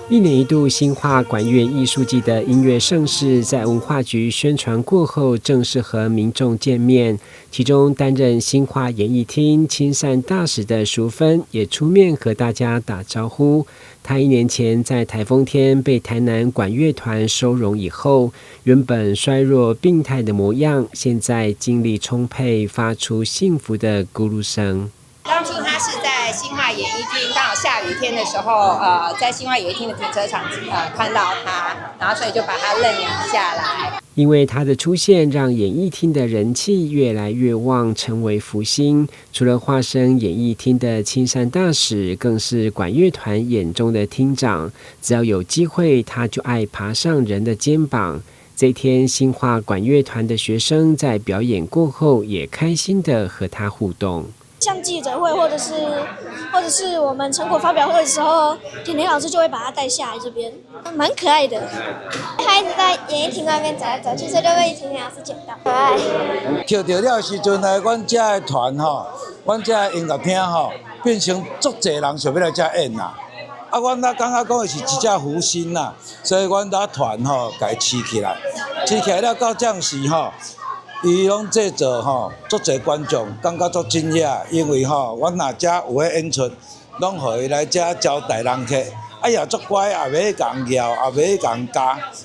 一年一度新化管樂藝術季的音樂盛事，在文化局宣傳過後，正式和民眾見面。其中擔任新化演藝廳親善大使的淑芬也出面和大家打招呼。她1年前在台風天被台南管樂團收容以後，原本衰弱病態的模樣，現在精力充沛，發出幸福的咕嚕聲。當初他是在新化演藝廳，剛好下雨天的時候，在新化演藝廳的停車場看到他，然後所以就把他認養下來。因為他的出現，讓演藝廳的人氣越來越旺，成為福星。除了化身演藝廳的親善大使，更是管樂團眼中的廳長。只要有機會，他就愛爬上人的肩膀。這天，新化管樂團的學生在表演過後，也開心地和他互動。像記者會或者是我們成果發表會的時候，甜甜老師就會把他帶下來這邊，蠻可愛的。他一直在演藝廳外面走來走去，所以就被甜甜老師撿到，可愛。撿到了時陣呢，阮這的團吼，阮這的音樂廳吼，變成足濟人想要來這演啦。啊，阮感覺講的是一隻福星啦，所以阮這團吼，甲伊飼起來，飼起來了到這時吼。伊攏製作吼，足濟觀眾感覺足驚訝，因為吼，阮若遮有咧演出，攏互伊來遮招待人客。啊，也足乖，也袂共搖，也袂共教，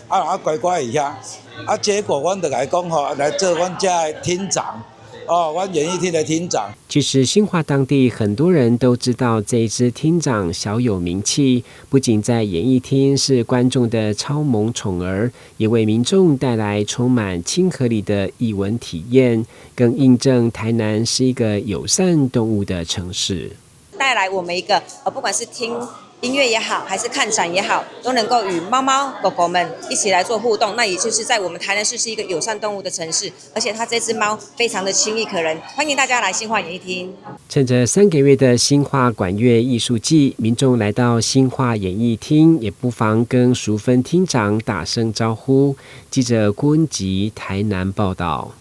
啊乖乖佇遐。啊，結果阮就甲伊講吼，來做阮遮的廳長。阮演藝廳的廳長。其實新化當地很多人都知道這一支廳長小有名氣，不僅在演藝廳是觀眾的超萌寵兒，也為民眾帶來充滿親和力的藝文體驗，更印證台南是一個友善動物的城市。帶來我們一個不管是聽音樂也好，還是看展也好，都能夠與貓貓狗狗們一起來做互動。那也就是在我們台南市是一個友善動物的城市，而且它這隻貓非常的親密可人，歡迎大家來新化演藝廳。趁着3個月的新化管樂藝術季，民眾來到新化演藝廳，也不妨跟淑芬廳長打聲招呼。記者郭恩吉台南報道。